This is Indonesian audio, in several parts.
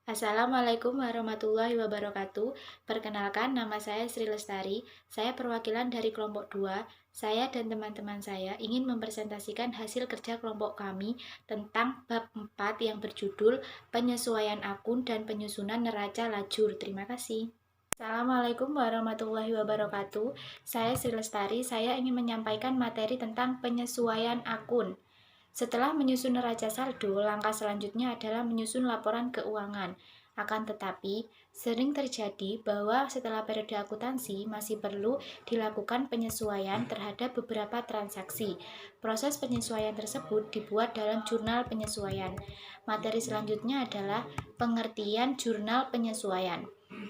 Assalamualaikum warahmatullahi wabarakatuh. Perkenalkan, nama saya Sri Lestari. Saya perwakilan dari kelompok 2. Saya dan teman-teman saya ingin mempresentasikan hasil kerja kelompok kami tentang bab 4 yang berjudul penyesuaian akun dan penyusunan neraca lajur. Terima kasih. Assalamualaikum warahmatullahi wabarakatuh. Saya Sri Lestari. Saya ingin menyampaikan materi tentang penyesuaian akun. Setelah menyusun neraca saldo, langkah selanjutnya adalah menyusun laporan keuangan. Akan tetapi, sering terjadi bahwa setelah periode akuntansi masih perlu dilakukan penyesuaian terhadap beberapa transaksi. Proses penyesuaian tersebut dibuat dalam jurnal penyesuaian. Materi selanjutnya adalah pengertian jurnal penyesuaian.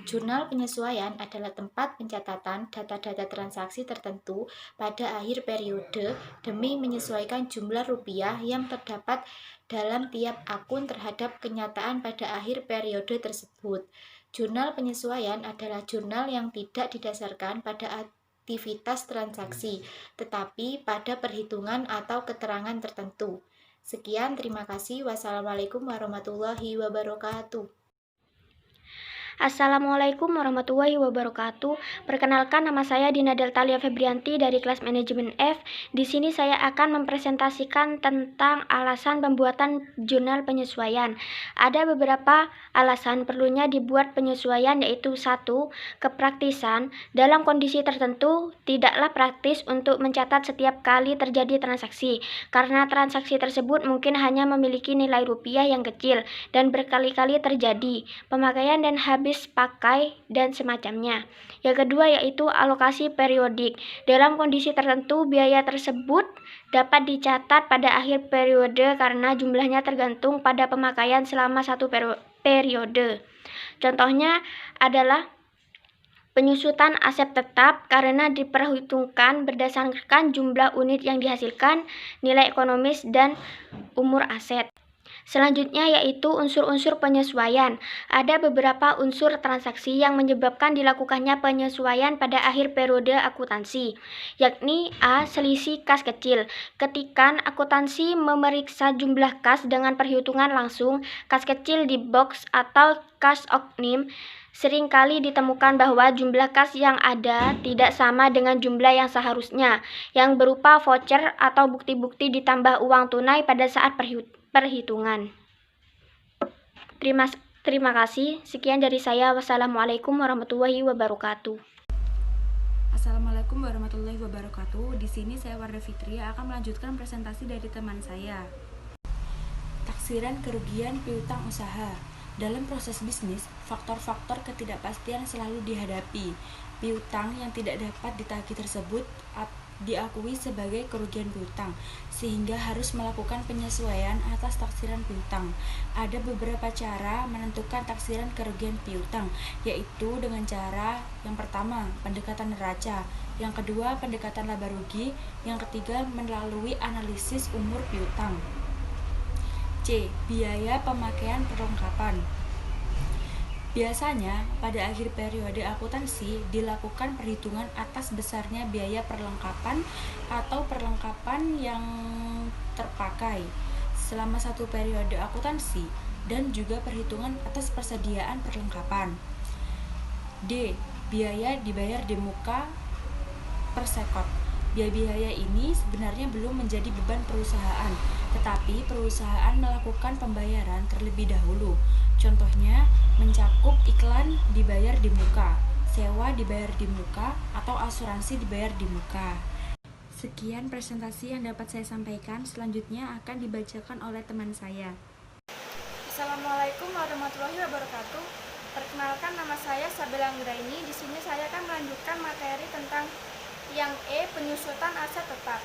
Jurnal penyesuaian adalah tempat pencatatan data-data transaksi tertentu pada akhir periode demi menyesuaikan jumlah rupiah yang terdapat dalam tiap akun terhadap kenyataan pada akhir periode tersebut. Jurnal penyesuaian adalah jurnal yang tidak didasarkan pada aktivitas transaksi, tetapi pada perhitungan atau keterangan tertentu. Sekian, terima kasih. Wassalamualaikum warahmatullahi wabarakatuh. Assalamualaikum warahmatullahi wabarakatuh. Perkenalkan, nama saya Dina Deltalia Febrianti dari kelas manajemen F. Di sini saya akan mempresentasikan tentang alasan pembuatan jurnal penyesuaian. Ada beberapa alasan perlunya dibuat penyesuaian, yaitu 1. Kepraktisan. Dalam kondisi tertentu, tidaklah praktis untuk mencatat setiap kali terjadi transaksi, karena transaksi tersebut mungkin hanya memiliki nilai rupiah yang kecil dan berkali-kali terjadi. Pemakaian dan habis pakai dan semacamnya. Yang kedua yaitu alokasi periodik. Dalam kondisi tertentu, biaya tersebut dapat dicatat pada akhir periode karena jumlahnya tergantung pada pemakaian selama satu periode. Contohnya adalah penyusutan aset tetap karena diperhitungkan berdasarkan jumlah unit yang dihasilkan, nilai ekonomis, dan umur aset. Selanjutnya yaitu unsur-unsur penyesuaian. Ada beberapa unsur transaksi yang menyebabkan dilakukannya penyesuaian pada akhir periode akuntansi, yakni A. Selisih kas kecil. Ketika akuntansi memeriksa jumlah kas dengan perhitungan langsung, kas kecil di box atau kas oknim, seringkali ditemukan bahwa jumlah kas yang ada tidak sama dengan jumlah yang seharusnya, yang berupa voucher atau bukti-bukti ditambah uang tunai pada saat perhitungan. Terima kasih. Sekian dari saya. Wassalamualaikum warahmatullahi wabarakatuh. Assalamualaikum warahmatullahi wabarakatuh. Di sini saya Warda Fitria akan melanjutkan presentasi dari teman saya. Taksiran kerugian piutang usaha. Dalam proses bisnis, faktor-faktor ketidakpastian selalu dihadapi. Piutang yang tidak dapat ditagih tersebut diakui sebagai kerugian piutang, sehingga harus melakukan penyesuaian atas taksiran piutang. Ada beberapa cara menentukan taksiran kerugian piutang, yaitu dengan cara yang pertama, pendekatan neraca, yang kedua, pendekatan laba rugi, yang ketiga, melalui analisis umur piutang. C. Biaya pemakaian perlengkapan. Biasanya, pada akhir periode akuntansi dilakukan perhitungan atas besarnya biaya perlengkapan atau perlengkapan yang terpakai selama satu periode akuntansi dan juga perhitungan atas persediaan perlengkapan. D. Biaya dibayar di muka per sekot. Biaya-biaya ini sebenarnya belum menjadi beban perusahaan, tetapi perusahaan melakukan pembayaran terlebih dahulu. Contohnya, mencakup iklan dibayar di muka, sewa dibayar di muka, atau asuransi dibayar di muka. Sekian presentasi yang dapat saya sampaikan. Selanjutnya akan dibacakan oleh teman saya. Assalamualaikum warahmatullahi wabarakatuh. Perkenalkan, nama saya Sabila Anggraini. Di sini saya akan melanjutkan materi tentang yang E, penyusutan aset tetap.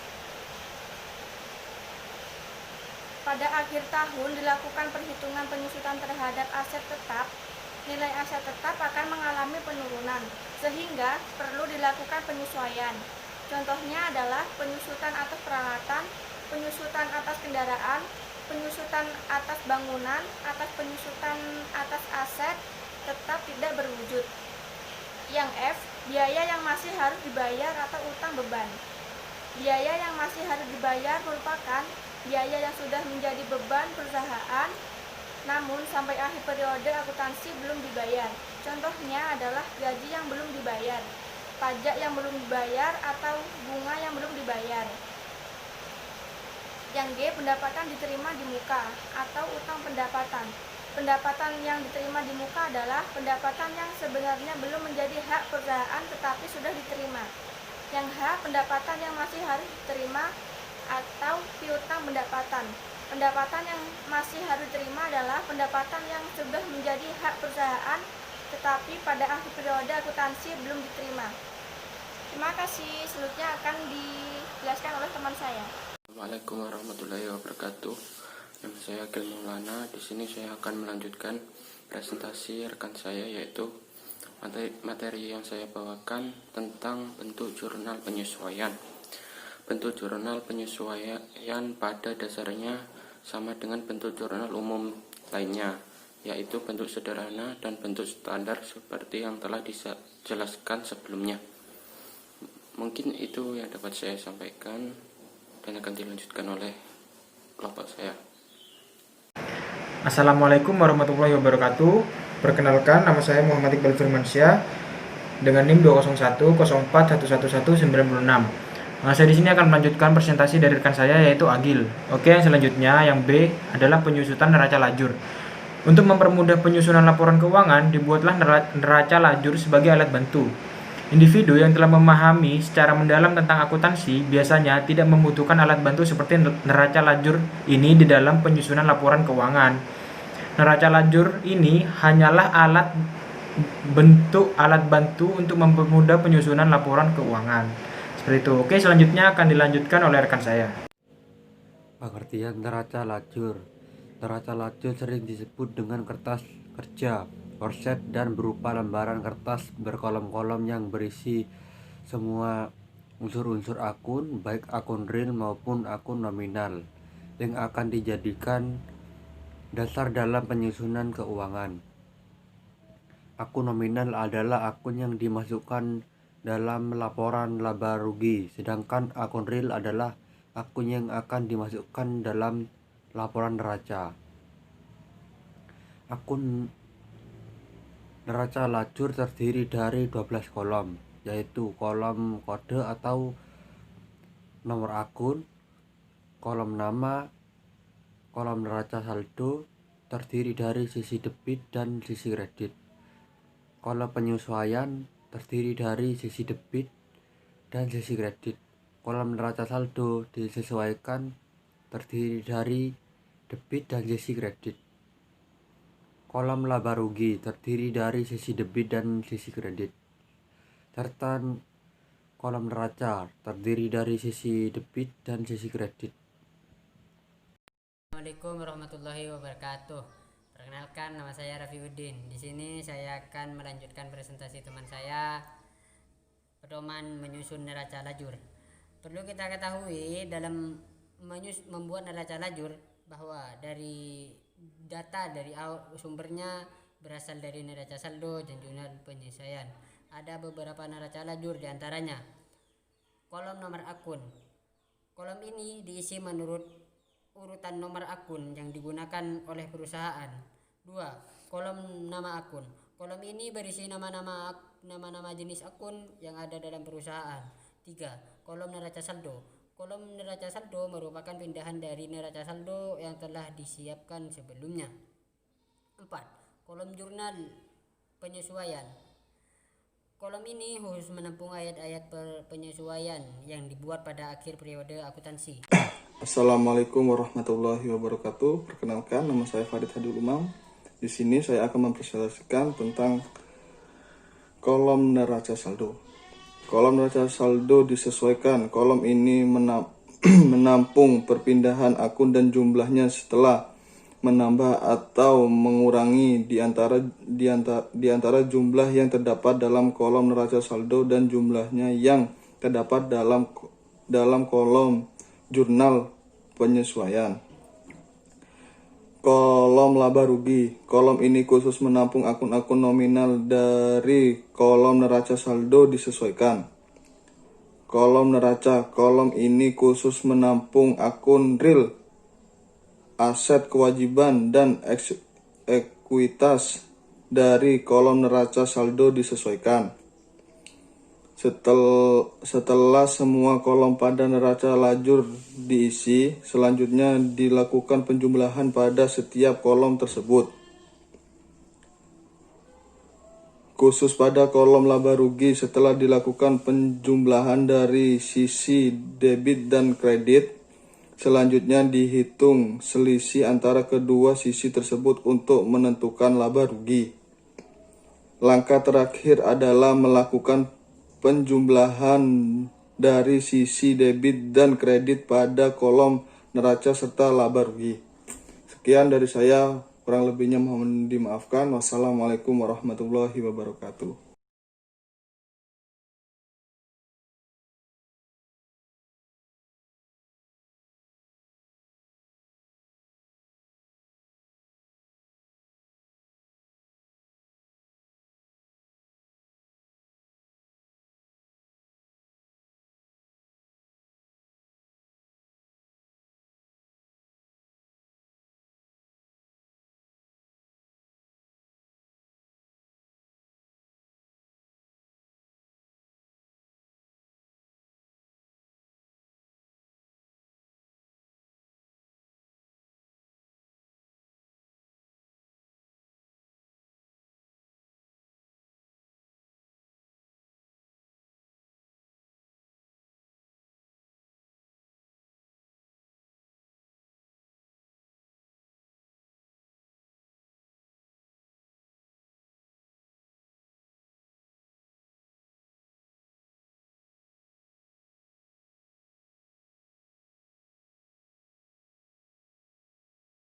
Pada akhir tahun dilakukan perhitungan penyusutan terhadap aset tetap. Nilai aset tetap akan mengalami penurunan, sehingga perlu dilakukan penyesuaian. Contohnya adalah penyusutan atas peralatan, penyusutan atas kendaraan, penyusutan atas bangunan, atas penyusutan atas aset tetap tidak berwujud. Yang F, biaya yang masih harus dibayar atau utang beban. Biaya yang masih harus dibayar merupakan biaya yang sudah menjadi beban perusahaan namun sampai akhir periode akuntansi belum dibayar. Contohnya adalah gaji yang belum dibayar, pajak yang belum dibayar, atau bunga yang belum dibayar. Yang G, pendapatan diterima di muka atau utang pendapatan. Pendapatan yang diterima di muka adalah pendapatan yang sebenarnya belum menjadi hak perusahaan tetapi sudah diterima. Yang H, pendapatan yang masih harus diterima atau piutang pendapatan. Pendapatan yang masih harus diterima adalah pendapatan yang sudah menjadi hak perusahaan tetapi pada akhir periode akuntansi belum diterima. Terima kasih. Selanjutnya akan dijelaskan oleh teman saya. Assalamualaikum warahmatullahi wabarakatuh. Nama saya Agil Maulana. Di sini saya akan melanjutkan presentasi rekan saya, yaitu materi yang saya bawakan tentang bentuk jurnal penyesuaian. Bentuk jurnal penyesuaian pada dasarnya sama dengan bentuk jurnal umum lainnya, yaitu bentuk sederhana dan bentuk standar seperti yang telah dijelaskan sebelumnya. Mungkin itu yang dapat saya sampaikan dan akan dilanjutkan oleh kelompok saya. Assalamualaikum warahmatullahi wabarakatuh. Perkenalkan, nama saya Muhammad Iqbal Firmansyah dengan NIM 20104111196. Saya di sini akan melanjutkan presentasi dari rekan saya, yaitu Agil. Oke, yang selanjutnya yang B adalah penyusutan neraca lajur. Untuk mempermudah penyusunan laporan keuangan, dibuatlah neraca lajur sebagai alat bantu. Individu yang telah memahami secara mendalam tentang akuntansi biasanya tidak membutuhkan alat bantu seperti neraca lajur ini di dalam penyusunan laporan keuangan. Neraca lajur ini hanyalah alat bantu untuk mempermudah penyusunan laporan keuangan. Seperti itu. Oke, selanjutnya akan dilanjutkan oleh rekan saya. Pengertian neraca lajur. Neraca lajur sering disebut dengan kertas kerja, korset, dan berupa lembaran kertas berkolom-kolom yang berisi semua unsur-unsur akun, baik akun real maupun akun nominal, yang akan dijadikan dasar dalam penyusunan keuangan. Akun nominal adalah akun yang dimasukkan dalam laporan laba rugi, sedangkan akun real adalah akun yang akan dimasukkan dalam laporan neraca. Akun neraca lajur terdiri dari 12 kolom, yaitu kolom kode atau nomor akun, kolom nama, kolom neraca saldo terdiri dari sisi debit dan sisi kredit. Kolom penyesuaian terdiri dari sisi debit dan sisi kredit. Kolom neraca saldo disesuaikan terdiri dari debit dan sisi kredit. Kolom laba rugi terdiri dari sisi debit dan sisi kredit. Serta kolom neraca terdiri dari sisi debit dan sisi kredit. Assalamualaikum warahmatullahi wabarakatuh. Perkenalkan, nama saya Rafiuddin. Di sini saya akan melanjutkan presentasi teman saya, pedoman menyusun neraca lajur. Perlu kita ketahui dalam membuat neraca lajur bahwa dari data dari sumbernya berasal dari neraca saldo dan jurnal penyesuaian. Ada beberapa neraca lajur diantaranya kolom nomor akun. Kolom ini diisi menurut urutan nomor akun yang digunakan oleh perusahaan. 2. Kolom nama akun. Kolom ini berisi nama-nama jenis akun yang ada dalam perusahaan. 3. Kolom neraca saldo. Kolom neraca saldo merupakan pindahan dari neraca saldo yang telah disiapkan sebelumnya. 4. Kolom jurnal penyesuaian. Kolom ini khusus menampung ayat-ayat penyesuaian yang dibuat pada akhir periode akuntansi. Assalamualaikum warahmatullahi wabarakatuh. Perkenalkan, nama saya Farid Hadul Umam. Di sini saya akan mempresentasikan tentang kolom neraca saldo. Kolom neraca saldo disesuaikan. Kolom ini menampung perpindahan akun dan jumlahnya setelah menambah atau mengurangi di antara jumlah yang terdapat dalam kolom neraca saldo dan jumlahnya yang terdapat dalam kolom jurnal penyesuaian. Kolom laba rugi. Kolom ini khusus menampung akun-akun nominal dari kolom neraca saldo disesuaikan. Kolom neraca. Kolom ini khusus menampung akun real, aset kewajiban dan ekuitas dari kolom neraca saldo disesuaikan. Setelah semua kolom pada neraca lajur diisi, selanjutnya dilakukan penjumlahan pada setiap kolom tersebut. Khusus pada kolom laba rugi, setelah dilakukan penjumlahan dari sisi debit dan kredit, selanjutnya dihitung selisih antara kedua sisi tersebut untuk menentukan laba rugi. Langkah terakhir adalah melakukan penjumlahan dari sisi debit dan kredit pada kolom neraca serta laba rugi. Sekian dari saya, kurang lebihnya mohon dimaafkan. Wassalamualaikum warahmatullahi wabarakatuh.